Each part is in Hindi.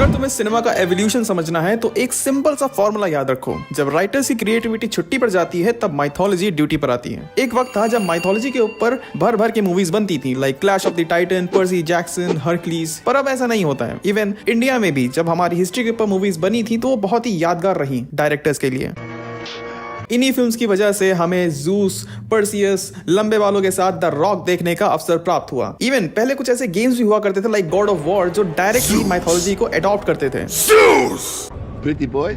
अगर तुम्हें सिनेमा का एवोल्यूशन समझना है तो एक सिंपल सा फॉर्मूला याद रखो। जब राइटर्स की क्रिएटिविटी छुट्टी पर जाती है तब माइथोलॉजी ड्यूटी पर आती है। एक वक्त था जब माइथोलॉजी के ऊपर भर भर के मूवीज बनती थी, like clash of the Titan, Percy Jackson, Hercules. पर अब ऐसा नहीं होता है। इवन इंडिया में भी जब हमारी हिस्ट्री के ऊपर मूवीज बनी थी तो वो बहुत ही यादगार रही डायरेक्टर्स के लिए। इन्हीं फिल्म्स की वजह से हमें जूस, पर्सियस, लंबे बालों के साथ द रॉक देखने का अवसर प्राप्त हुआ। इवन पहले कुछ ऐसे गेम्स भी हुआ करते थे लाइक गॉड ऑफ वॉर, जो डायरेक्टली माइथोलॉजी को अडॉप्ट करते थे। Pretty boy,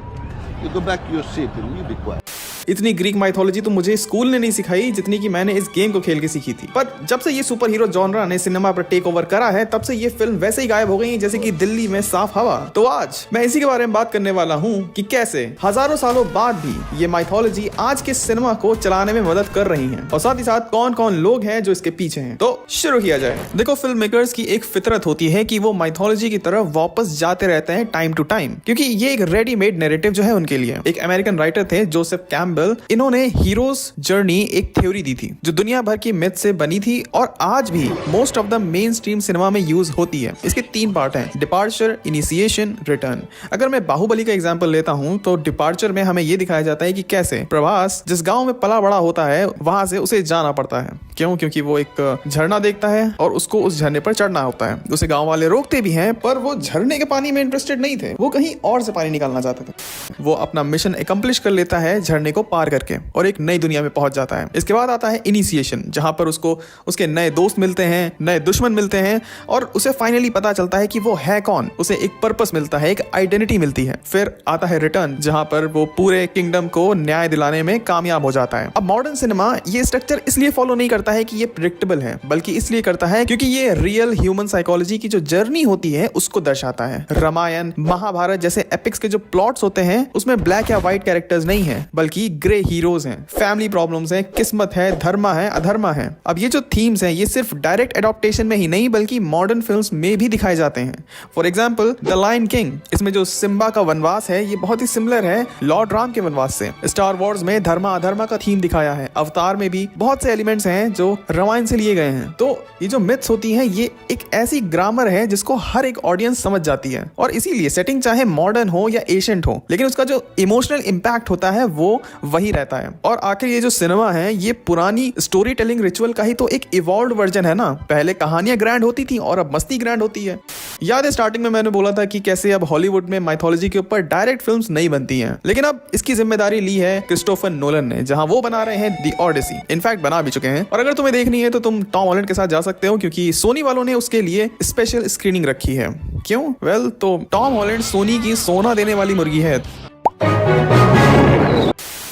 you go back to your seat and you be quiet. इतनी ग्रीक माइथोलॉजी तो मुझे स्कूल ने नहीं सिखाई जितनी कि मैंने इस गेम को खेल के सीखी थी। पर जब से ये सुपर हीरो जॉनरा ने सिनेमा पर टेक ओवर करा है तब से ये फिल्म वैसे ही गायब हो गई जैसे कि दिल्ली में साफ हवा। तो आज मैं इसी के बारे में बात करने वाला हूँ कि कैसे हजारों सालों बाद भी ये माइथोलॉजी आज के सिनेमा को चलाने में मदद कर रही है, और साथ ही साथ कौन कौन लोग हैं जो इसके पीछे हैं। तो शुरू किया जाए। देखो, फिल्म मेकर्स की एक फितरत होती है कि वो माइथोलॉजी की तरफ वापस जाते रहते हैं टाइम टू टाइम, क्योंकि ये एक रेडीमेड नैरेटिव जो है उनके लिए। एक अमेरिकन राइटर थे जोसेफ कैम्पबेल, इन्होंने हीरोज जर्नी एक थ्योरी दी थी जो दुनिया भर की मिथ से बनी थी और आज भी most of the main stream cinema में यूज होती है। इसके 3 पार्ट हैं, डिपार्चर, इनिशिएशन, रिटर्न। अगर मैं बाहुबली का एग्जांपल लेता हूं तो डिपार्चर में हमें यह दिखाया जाता है कि कैसे प्रभास जिस गांव में पला बड़ा होता है वहां से उसे जाना पड़ता है। क्यों? क्योंकि वो एक झरना देखता है और उसको उस झरने पर चढ़ना होता है। उसे गांव वाले रोकते भी हैं, पर वो झरने के पानी में इंटरेस्टेड नहीं थे, वो कहीं और से पानी निकालना चाहते थे। वो अपना मिशन एकम्प्लिश कर लेता है झरने को पार करके और एक नई दुनिया में पहुंच जाता है। इसके बाद आता है इनिशिएशन, जहां पर उसको उसके नए दोस्त मिलते हैं, नए दुश्मन मिलते हैं और उसे फाइनली पता चलता है कि वो है कौन। उसे एक पर्पस मिलता है, एक आइडेंटिटी मिलती है। फिर आता है रिटर्न, जहां पर वो पूरे किंगडम को न्याय दिलाने में कामयाब हो जाता है। अब मॉडर्न सिनेमा ये स्ट्रक्चर इसलिए फॉलो नहीं करता है कि ये प्रेडिक्टेबल है, बल्कि इसलिए करता है क्योंकि ये रियल ह्यूमन साइकोलॉजी की जो जर्नी होती है उसको दर्शाता है। रामायण, महाभारत जैसे एपिक्स के जो प्लॉट्स होते हैं उसमें ब्लैक या व्हाइट कैरेक्टर्स नहीं है, बल्कि ग्रे हीरोज हैं, फैमिली प्रॉब्लम्स हैं, किस्मत है, धर्मा है, अधर्मा है। अब ये जो थीम्स हैं ये सिर्फ डायरेक्ट एडॉप्टेशन में ही नहीं बल्कि मॉडर्न फिल्म्स में भी दिखाए जाते हैं। For example the lion king, इसमें जो सिम्बा का वनवास है ये बहुत ही सिमिलर है लॉर्ड राम के वनवास से। स्टार वॉर्स में धर्मा अधर्मा का थीम दिखाया है। अवतार में भी बहुत से एलिमेंट्स हैं जो रामायण से लिए गए हैं। तो ये जो मिथ्स होती हैं ये एक ऐसी ग्रामर है जिसको हर एक ऑडियंस समझ जाती है, और इसीलिए सेटिंग चाहे मॉडर्न हो या एशियंट हो, लेकिन उसका जो इमोशनल इंपैक्ट होता है वो वही रहता है। और आखिर ये जो सिनेमा है ये पुरानी स्टोरी टेलिंग रिचुअल का ही तो एक इवॉल्व्ड वर्जन है ना। पहले कहानियां ग्रैंड होती थी और अब मस्ती ग्रैंड होती है। याद है स्टार्टिंग में मैंने बोला था कि कैसे अब हॉलीवुड में माइथोलॉजी के ऊपर डायरेक्ट फिल्म्स नहीं बनती हैं, लेकिन अब इसकी जिम्मेदारी ली है क्रिस्टोफर नोलन ने, जहां वो बना रहे हैं द ओडिसी। इनफैक्ट बना भी चुके हैं, और अगर तुम्हें देखनी है तो तुम टॉम हॉलैंड के साथ जा सकते हो क्योंकि सोनी वालों ने उसके लिए स्पेशल स्क्रीनिंग रखी है। क्यों? वेल, तो टॉम हॉलैंड सोनी की सोना देने वाली मुर्गी है,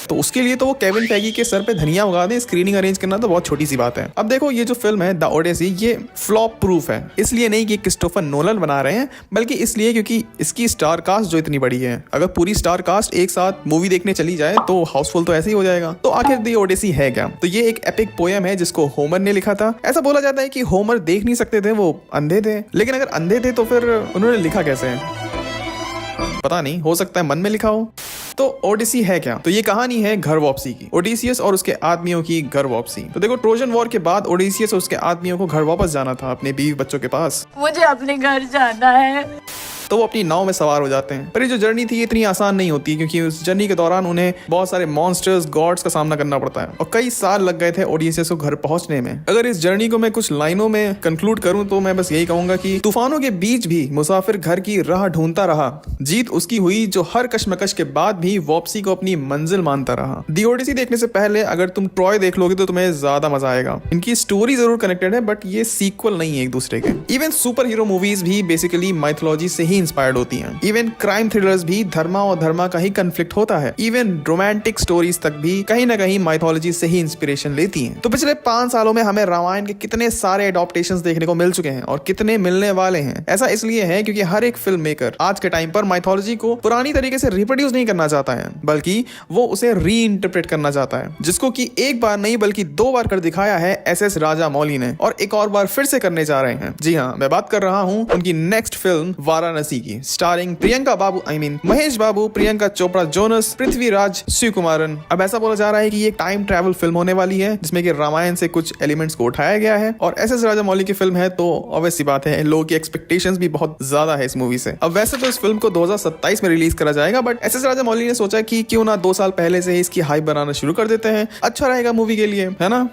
तो उसके लिए तो वो केविन फैगी के सर पे धनिया उगा दे। स्क्रीनिंग अरेंज करना तो बहुत छोटी सी बात है। अब देखो, ये जो फिल्म है द ओडिसी ये फ्लॉप प्रूफ है, इसलिए नहीं कि क्रिस्टोफर नोलन बना रहे हैं, बल्कि इसलिए क्योंकि इसकी स्टार कास्ट जो इतनी बड़ी है। अगर पूरी स्टार कास्ट एक साथ मूवी देखने चली जाए तो हाउसफुल तो ऐसे ही हो जाएगा। तो आखिर द ओडिसी है क्या? तो ये एक एपिक पोएम है जिसको होमर ने लिखा था। ऐसा बोला जाता है कि होमर देख नहीं सकते थे, वो अंधे थे, लेकिन अगर अंधे थे तो फिर उन्होंने लिखा कैसे? पता नहीं, हो सकता है मन में लिखा हो। तो ओडिसी है क्या? तो ये कहानी है घर वापसी की, ओडिसियस और उसके आदमियों की घर वापसी। तो देखो, ट्रोजन वॉर के बाद ओडिसियस और उसके आदमियों को घर वापस जाना था अपने बीवी बच्चों के पास। मुझे अपने घर जाना है। तो वो अपनी नाव में सवार हो जाते हैं। पर ये जो जर्नी थी इतनी आसान नहीं होती, क्योंकि उस जर्नी के दौरान उन्हें बहुत सारे मॉन्स्टर्स, गॉड्स का सामना करना पड़ता है, और कई साल लग गए थे ओडिसियस को घर पहुंचने में। अगर इस जर्नी को मैं कुछ लाइनों में कंक्लूड करूं तो मैं बस यही कहूंगा कि तूफानों के बीच भी मुसाफिर घर की राह ढूंढता रहा। जीत उसकी हुई जो हर कशमकश के बाद भी वापसी को अपनी मंजिल मानता रहा। दी ओडिसी देखने से पहले अगर तुम ट्रॉय देख लोगे तो तुम्हें ज्यादा मजा आएगा। इनकी स्टोरी जरूर कनेक्टेड है, बट ये सीक्वल नहीं है एक दूसरे के। इवन सुपर हीरो मूवीज भी बेसिकली माइथोलॉजी से ही इंस्पायर्ड होती हैं। इवन क्राइम थ्रिलर्स भी धर्मा और धर्मा का ही कन्फ्लिक्ट होता है। इवन रोमांटिक स्टोरीज तक भी कहीं ना कहीं माइथोलॉजी से ही इंस्पिरेशन लेती हैं। तो पिछले 5 सालों में हमें रामायण के कितने सारे एडॉप्टेशंस देखने को मिल चुके हैं और कितने मिलने वाले हैं। ऐसा इसलिए है क्योंकि हर एक फिल्म मेकर आज के टाइम पर माइथोलॉजी को पुरानी तरीके से रिप्रोड्यूस नहीं करना चाहता है, बल्कि वो उसे री इंटरप्रेट करना चाहता है, जिसको कि एक बार नहीं बल्कि 2 बार कर दिखाया है एस राजामौली ने, और एक और बार फिर से करने जा रहे हैं। जी हाँ, मैं बात कर रहा हूँ उनकी नेक्स्ट फिल्म वाराणसी वाराणसी की, स्टारिंग प्रियंका बाबू, महेश बाबू, प्रियंका चोपड़ा जोनस, पृथ्वीराज, शिव कुमारन। अब ऐसा बोला जा रहा है कि ये टाइम ट्रैवल फिल्म होने वाली है जिसमें कि रामायण से कुछ एलिमेंट्स को उठाया गया है और एस एस राजामौली की फिल्म है, तो ऑब्वियस सी बात है लोगों की एक्सपेक्टेशंस भी बहुत ज्यादा है इस मूवी से। अब वैसे तो इस फिल्म को 2027 में रिलीज करा जाएगा, बट एस एस राजामौली ने सोचा कि क्यों ना 2 साल पहले से ही इसकी हाइप बनाना शुरू कर देते हैं, अच्छा रहेगा मूवी के लिए, है ना।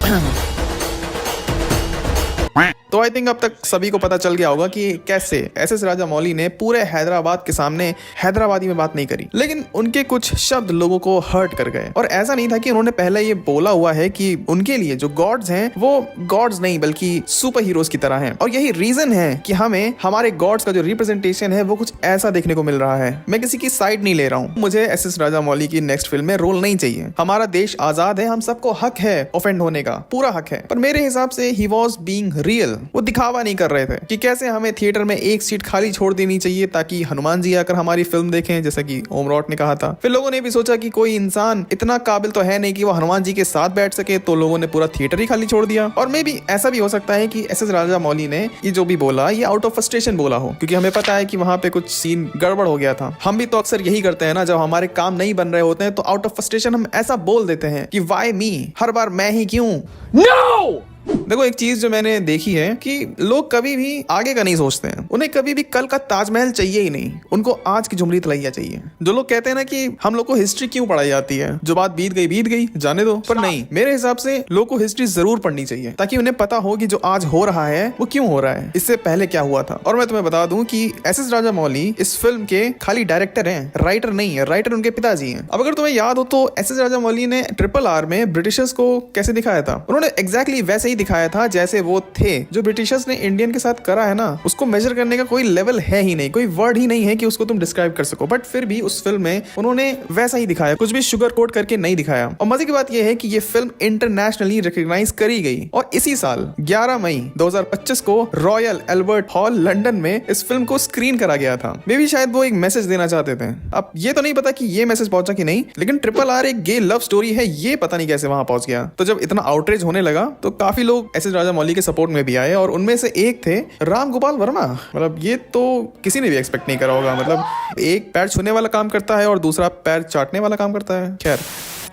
तो आई थिंक अब तक सभी को पता चल गया होगा कि कैसे एस एस राजामौली ने पूरे हैदराबाद के सामने हैदराबादी में बात नहीं करी, लेकिन उनके कुछ शब्द लोगों को हर्ट कर गए। और ऐसा नहीं था कि उन्होंने पहले ये बोला हुआ है कि उनके लिए जो गॉड्स हैं वो गॉड्स नहीं बल्कि सुपर हीरोज की तरह हैं, और यही रीजन है कि हमें हमारे गॉड्स का जो रिप्रेजेंटेशन है वो कुछ ऐसा देखने को मिल रहा है। मैं किसी की साइड नहीं ले रहा हूँ, मुझे एस एस राजामौली की नेक्स्ट फिल्म में रोल नहीं चाहिए। हमारा देश आजाद है, हम सबको हक है ऑफेंड होने का, पूरा हक है, पर मेरे हिसाब से ही वॉज बीइंग रियल। वो दिखावा नहीं कर रहे थे कि कैसे हमें थिएटर में एक सीट खाली छोड़ देनी चाहिए ताकि हनुमान जी आकर हमारी फिल्म देखें, जैसा कि ओम रॉट ने कहा था। फिर लोगों ने भी सोचा कि कोई इंसान इतना काबिल तो है नहीं कि वो हनुमान जी के साथ बैठ सके, तो लोगों ने पूरा थिएटर ही खाली छोड़ दिया। और मे भी ऐसा भी हो सकता है कि एस एस राजामौली ने ये जो भी बोला ये आउट ऑफ फ्रस्ट्रेशन बोला हो, क्योंकि हमें पता है कि वहां पे कुछ सीन गड़बड़ हो गया था। हम भी तो अक्सर यही करते हैं ना, जब हमारे काम नहीं बन रहे होते हैं तो आउट ऑफ फ्रस्ट्रेशन हम ऐसा बोल देते हैं कि वाई मी, हर बार मैं ही क्यों। नो! देखो एक चीज जो मैंने देखी है कि लोग कभी भी आगे का नहीं सोचते हैं, उन्हें कभी भी कल का ताजमहल चाहिए ही नहीं, उनको आज की झुमरी तलैया चाहिए। जो लोग कहते हैं ना कि हम लोग को हिस्ट्री क्यों पढ़ाई जाती है, जो बात बीत गई जाने दो, पर नहीं, मेरे हिसाब से लोग को हिस्ट्री जरूर पढ़नी चाहिए ताकि उन्हें पता हो कि जो आज हो रहा है वो क्यों हो रहा है, इससे पहले क्या हुआ था। और मैं तुम्हें बता दूं कि एस एस राजामौली इस फिल्म के खाली डायरेक्टर हैं, राइटर नहीं है, राइटर उनके पिताजी हैं। अब अगर तुम्हें याद हो तो एस एस राजामौली ने RRR में ब्रिटिशर्स को कैसे दिखाया था, उन्होंने एग्जैक्टली वैसे ही दिखाया था जैसे वो थे। जो ब्रिटिशर्स ने इंडियन के साथ करा है ना, उसको मेजर करने का कोई लेवल है ही नहीं, कोई वर्ड ही नहीं है कि उसको तुम डिस्क्राइब कर सको, बट फिर भी उस फिल्म में उन्होंने वैसा ही दिखाया, कुछ भी शुगर कोट करके नहीं दिखाया। और मजे की बात यह है कि ये फिल्म इंटरनेशनली रिकॉग्नाइज करी गई और इसी साल 11 मई 2025 को रॉयल एल्बर्ट हॉल लंदन में इस फिल्म को स्क्रीन करा गया था। मे भी शायद वो एक मैसेज देना चाहते थे। अब ये तो नहीं पता कि ये मैसेज पहुंचा कि नहीं, लेकिन RRR एक गे लव स्टोरी है, ये पता नहीं कैसे वहां पहुंच गया। तो जब इतना आउटरीच होने लगा तो काफी लोग एस एस राजामौली के सपोर्ट में भी आए और उनमें से एक थे राम गोपाल वर्मा। मतलब ये तो किसी ने भी एक्सपेक्ट नहीं करा होगा, मतलब एक पैर छूने वाला काम करता है और दूसरा पैर चाटने वाला काम करता है। खैर,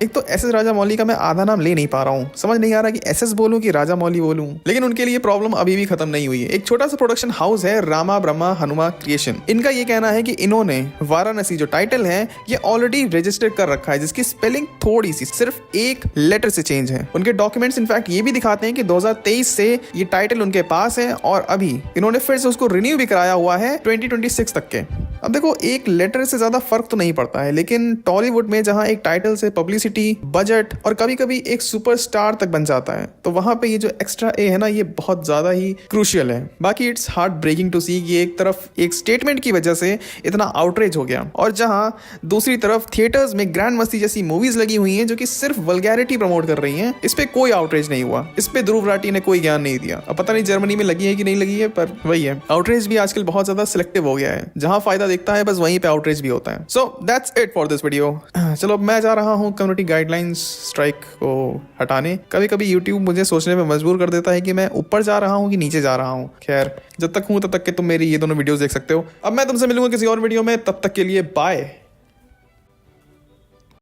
एक तो एस एस राजामौली का मैं आधा नाम ले नहीं पा रहा हूँ, समझ नहीं आ रहा कि एस एस बोलूं कि राजामौली बोलूं, लेकिन उनके लिए प्रॉब्लम अभी भी खत्म नहीं हुई है। एक छोटा सा प्रोडक्शन हाउस है रामा ब्रह्मा हनुमा क्रिएशन, इनका ये कहना है कि इन्होंने वाराणसी जो टाइटल है ये ऑलरेडी रजिस्टर कर रखा है, जिसकी स्पेलिंग थोड़ी सी सिर्फ एक लेटर से चेंज है। उनके डॉक्यूमेंट्स इनफैक्ट ये भी दिखाते हैं कि 2023 से ये टाइटल उनके पास है और अभी इन्होंने फिर से उसको रिन्यू भी कराया हुआ है 2026 तक के। अब देखो एक लेटर से ज्यादा फर्क तो नहीं पड़ता है, लेकिन टॉलीवुड में जहां एक टाइटल से पब्लिसिटी, बजट और कभी कभी एक सुपरस्टार तक बन जाता है, तो वहां पे ये जो एक्स्ट्रा ए है ना, ये बहुत ज्यादा ही क्रूशियल है। बाकी इट्स हार्ट ब्रेकिंग टू सी कि एक तरफ एक स्टेटमेंट की वजह से इतना आउटरेज हो गया और जहां दूसरी तरफ थिएटर्स में ग्रैंड मस्ती जैसी मूवीज लगी हुई हैं जो कि सिर्फ वल्गैरिटी प्रमोट कर रही हैं, इस पे कोई आउटरेज नहीं हुआ, इस पे ध्रुव राठी ने कोई ज्ञान नहीं दिया। अब पता नहीं जर्मनी में लगी है कि नहीं लगी है, पर वही है, आउटरेज भी आजकल बहुत ज्यादा सिलेक्टिव हो गया है, जहां फायदा दिखता है बस वहीं पे आउटरेज भी होता है। So that's it for this video. चलो अब मैं जा रहा हूँ कम्युनिटी गाइडलाइंस स्ट्राइक को हटाने। कभी कभी यूट्यूब मुझे सोचने में मजबूर कर देता है कि मैं ऊपर जा रहा हूँ कि नीचे जा रहा हूँ। खैर, जब तक हूँ तब तक के तुम मेरी ये दोनों वीडियोस देख सकते हो। अब मैं तुमसे मिलूंगा किसी और वीडियो में, तब तक के लिए बाय।